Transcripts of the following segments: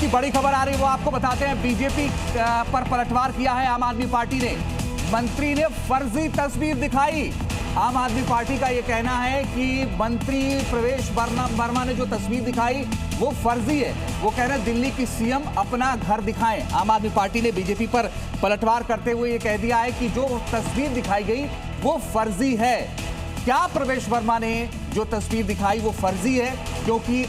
की बड़ी खबर आ रही है वो आपको बताते हैं। बीजेपी पर पलटवार किया है आम आदमी पार्टी ने। मंत्री ने फर्जी तस्वीर दिखाई। आम आदमी पार्टी का यह कहना है कि मंत्री प्रवेश वर्मा ने जो तस्वीर दिखाई वो फर्जी है। वो कह रहे हैं दिल्ली की सीएम अपना घर दिखाएं। आम आदमी पार्टी ने बीजेपी पर पलटवार करते हुए ये कह दिया है कि जो तस्वीर दिखाई गई वो फर्जी है। क्या प्रवेश वर्मा ने जो तस्वीर दिखाई वो फर्जी है? क्योंकि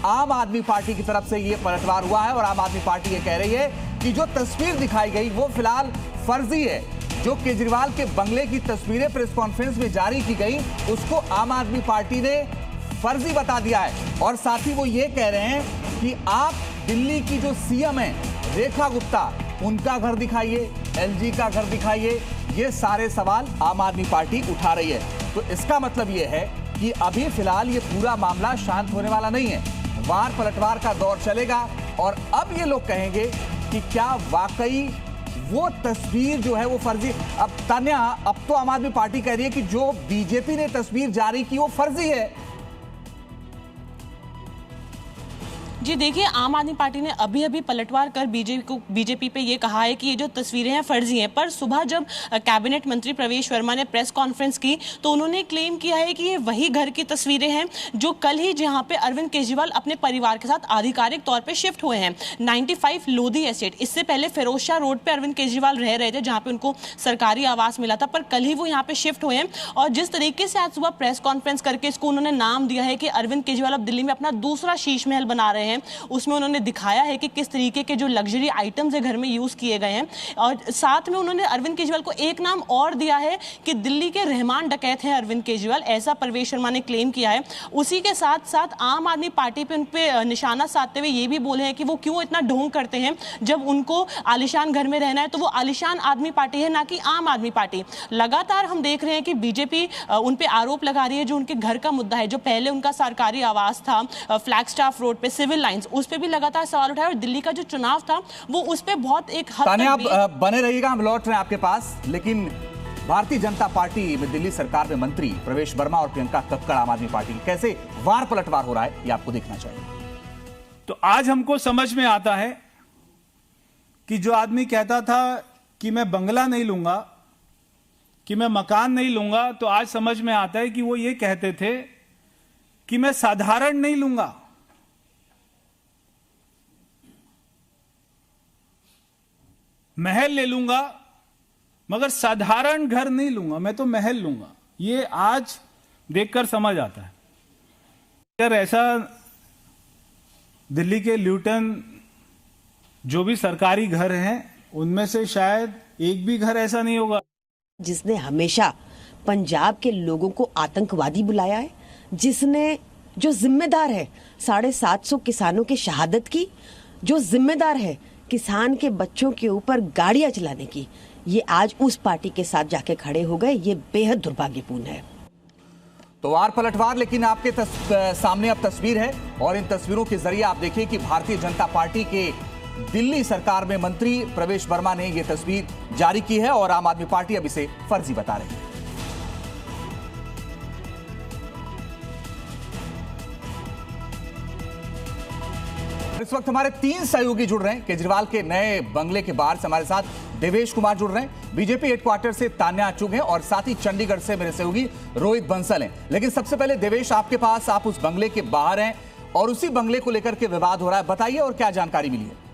आम आदमी पार्टी की तरफ से ये पलटवार हुआ है और आम आदमी पार्टी ये कह रही है कि जो तस्वीर दिखाई गई वो फिलहाल फर्जी है। जो केजरीवाल के बंगले की तस्वीरें प्रेस कॉन्फ्रेंस में जारी की गई उसको आम आदमी पार्टी ने फर्जी बता दिया है। और साथ ही वो ये कह रहे हैं कि आप दिल्ली की जो सीएम है रेखा गुप्ता, उनका घर दिखाइए, एलजी का घर दिखाइए। ये सारे सवाल आम आदमी पार्टी उठा रही है। तो इसका मतलब ये है कि अभी फिलहाल ये पूरा मामला शांत होने वाला नहीं है। वार पलटवार का दौर चलेगा और अब ये लोग कहेंगे कि क्या वाकई वो तस्वीर जो है वो फर्जी। अब तान्या, अब तो आम आदमी पार्टी कह रही है कि जो बीजेपी ने तस्वीर जारी की वो फर्जी है। जी देखिए, आम आदमी पार्टी ने अभी अभी पलटवार कर बीजेपी पे ये कहा है कि ये जो तस्वीरें हैं फर्जी हैं। पर सुबह जब कैबिनेट मंत्री प्रवेश वर्मा ने प्रेस कॉन्फ्रेंस की तो उन्होंने क्लेम किया है कि ये वही घर की तस्वीरें हैं जो कल ही जहां पे अरविंद केजरीवाल अपने परिवार के साथ आधिकारिक तौर पे शिफ्ट हुए हैं, 95 लोधी एस्टेट। इससे पहले फिरोजशाह रोड पे अरविंद केजरीवाल रह रहे थे जहाँ पे उनको सरकारी आवास मिला था, पर कल ही वो यहाँ पे शिफ्ट हुए हैं। और जिस तरीके से आज सुबह प्रेस कॉन्फ्रेंस करके इसको उन्होंने नाम दिया है कि अरविंद केजरीवाल अब दिल्ली में अपना दूसरा शीश महल बना रहे हैं, उसमें उन्होंने दिखाया है कि किस तरीके के जो लग्जरी आइटम्स है घर में यूज किए गए हैं। और साथ में उन्होंने अरविंद केजरीवाल को एक नाम और दिया है कि दिल्ली के रहमान डकैत हैं अरविंद केजरीवाल, ऐसा प्रवेश वर्मा ने क्लेम किया है। उसी के साथ साथ आम आदमी पार्टी पे उन पे निशाना साधते हुए ये भी बोले हैं कि वो क्यों इतना ढोंग करते हैं, जब उनको आलिशान घर में रहना है तो वो आलिशान आदमी पार्टी है ना कि आम आदमी पार्टी। लगातार हम देख रहे हैं कि बीजेपी उन पे आरोप लगा रही है जो उनके घर का मुद्दा है, जो पहले उनका सरकारी आवास था फ्लैगस्टाफ रोड पे सिविल लाइंस, उस पे भी लगातार सवाल उठाया। और दिल्ली का जो चुनाव था वो उस पे बहुत एक हद तक आप बने रहिएगा, हम लौट रहे हैं आपके पास। लेकिन भारतीय जनता पार्टी में दिल्ली सरकार में मंत्री प्रवेश वर्मा और प्रियंका कक्कड़ आम आदमी पार्टी कैसे वार पलटवार हो रहा है ये आपको देखना चाहिए। तो आज हमको समझ में आता है कि जो आदमी कहता था कि मैं बंगला नहीं लूंगा, कि मैं मकान नहीं लूंगा, तो आज समझ में आता है कि वो ये कहते थे कि मैं साधारण नहीं लूंगा, महल ले लूंगा मगर साधारण घर नहीं लूंगा, मैं तो महल लूंगा। ये आज देखकर समझ आता है। अगर ऐसा दिल्ली के ल्यूटन जो भी सरकारी घर हैं उनमें से शायद एक भी घर ऐसा नहीं होगा जिसने हमेशा पंजाब के लोगों को आतंकवादी बुलाया है, जिसने जो जिम्मेदार है 750 किसानों की शहादत की, जो जिम्मेदार है किसान के बच्चों के ऊपर गाड़ियां चलाने की, ये आज उस पार्टी के साथ जाके खड़े हो गए। ये बेहद दुर्भाग्यपूर्ण है। तो वार पलटवार, लेकिन आपके सामने अब तस्वीर है और इन तस्वीरों के जरिए आप देखिए कि भारतीय जनता पार्टी के दिल्ली सरकार में मंत्री प्रवेश वर्मा ने यह तस्वीर जारी की है और आम आदमी पार्टी अब इसे फर्जी बता रही है। इस वक्त हमारे 3 सहयोगी जुड़ रहे हैं। केजरीवाल के नए बंगले के बाहर से हमारे साथ देवेश कुमार जुड़ रहे हैं, बीजेपी हेडक्वार्टर से तान्या चुग हैं और साथ ही चंडीगढ़ से मेरे सहयोगी रोहित बंसल हैं। लेकिन सबसे पहले देवेश, आपके पास, आप उस बंगले के बाहर हैं और उसी बंगले को लेकर के विवाद हो रहा है, बताइए और क्या जानकारी मिली है।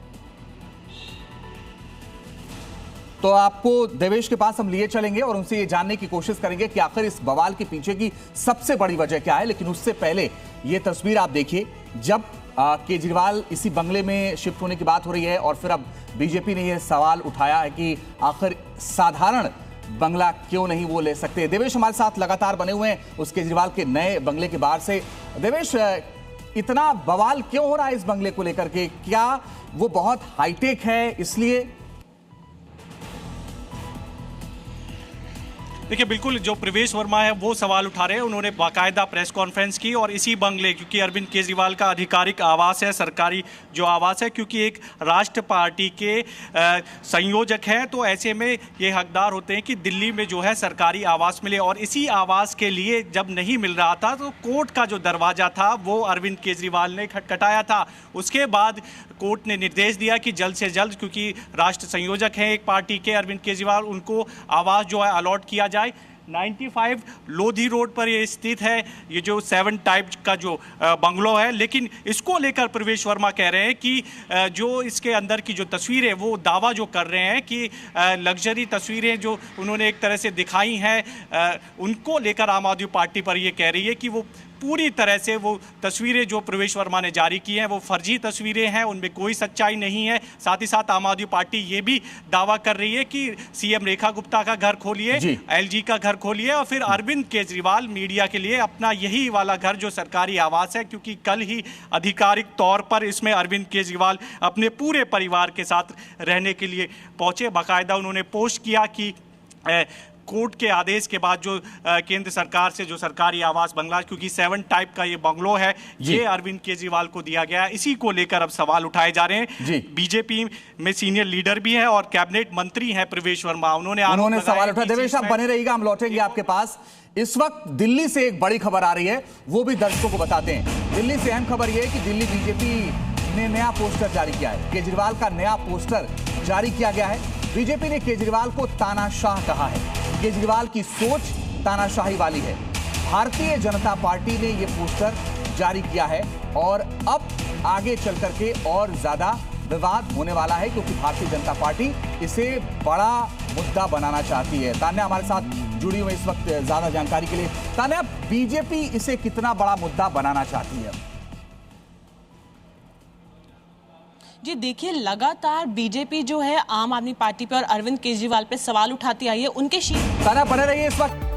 तो आपको देवेश के पास हम लिए चलेंगे और उनसे ये जानने की कोशिश करेंगे कि आखिर इस बवाल के पीछे की सबसे बड़ी वजह क्या है। लेकिन उससे पहले ये तस्वीर आप देखिए, जब केजरीवाल इसी बंगले में शिफ्ट होने की बात हो रही है और फिर अब बीजेपी ने यह सवाल उठाया है कि आखिर साधारण बंगला क्यों नहीं वो ले सकते। देवेश हमारे साथ लगातार बने हुए हैं उस केजरीवाल के नए बंगले के बाहर से। देवेश, इतना बवाल क्यों हो रहा है इस बंगले को लेकर के? क्या वो बहुत हाईटेक है इसलिए? देखिए बिल्कुल जो प्रवेश वर्मा है वो सवाल उठा रहे हैं। उन्होंने बाकायदा प्रेस कॉन्फ्रेंस की और इसी बंगले, क्योंकि अरविंद केजरीवाल का आधिकारिक आवास है, सरकारी जो आवास है, क्योंकि एक राष्ट्र पार्टी के संयोजक हैं, तो ऐसे में ये हकदार होते हैं कि दिल्ली में जो है सरकारी आवास मिले। और इसी आवास के लिए जब नहीं मिल रहा था तो कोर्ट का जो दरवाजा था वो अरविंद केजरीवाल ने खटखटाया था। उसके बाद कोर्ट ने निर्देश दिया कि जल्द से जल्द, क्योंकि राष्ट्र संयोजक हैं एक पार्टी के अरविंद केजरीवाल, उनको आवास जो है अलॉट किया जाए। 95 लोधी रोड पर ये स्थित है, ये जो 7 टाइप का जो बंगलो है। लेकिन इसको लेकर प्रवेश वर्मा कह रहे हैं कि जो इसके अंदर की जो तस्वीरें, वो दावा जो कर रहे हैं कि लग्जरी तस्वीरें जो उन्होंने एक तरह से दिखाई हैं, उनको लेकर आम आदमी पार्टी पर ये कह रही है कि वो पूरी तरह से वो तस्वीरें जो प्रवेश वर्मा ने जारी की हैं वो फर्जी तस्वीरें हैं, उनमें कोई सच्चाई नहीं है। साथ ही साथ आम आदमी पार्टी ये भी दावा कर रही है कि सीएम रेखा गुप्ता का घर खोलिए, एलजी का घर खोलिए और फिर अरविंद केजरीवाल मीडिया के लिए अपना यही वाला घर जो सरकारी आवास है, क्योंकि कल ही आधिकारिक तौर पर इसमें अरविंद केजरीवाल अपने पूरे परिवार के साथ रहने के लिए पहुंचे। बाकायदा उन्होंने पोस्ट किया कि कोर्ट के आदेश के बाद जो केंद्र सरकार से जो सरकारी आवास बंगला, क्योंकि 7 टाइप का ये बंगलो है, ये अरविंद केजरीवाल को दिया गया है। इसी को लेकर अब सवाल उठाए जा रहे हैं। बीजेपी में सीनियर लीडर भी है और कैबिनेट मंत्री हैं प्रवेश वर्मा, उन्होंने सवाल उठाया। देवेश आप बने रहिएगा, हम लौटेंगे आपके पास। इस वक्त दिल्ली से एक बड़ी खबर आ रही है, वो भी दर्शकों को बताते हैं। दिल्ली से अहम खबर यह है कि दिल्ली बीजेपी ने नया पोस्टर जारी किया है। केजरीवाल का नया पोस्टर जारी किया गया है। बीजेपी ने केजरीवाल को तानाशाह कहा है। केजरीवाल की सोच तानाशाही वाली है। भारतीय जनता पार्टी ने यह पोस्टर जारी किया है और अब आगे चल करके और ज्यादा विवाद होने वाला है, क्योंकि भारतीय जनता पार्टी इसे बड़ा मुद्दा बनाना चाहती है। तान्या हमारे साथ जुड़ी हुई इस वक्त ज्यादा जानकारी के लिए। तान्या, बीजेपी इसे कितना बड़ा मुद्दा बनाना चाहती है? जी देखिए, लगातार बीजेपी जो है आम आदमी पार्टी पे और अरविंद केजरीवाल पे सवाल उठाती आई है। उनके तान्या बने रहिए इस वक्त।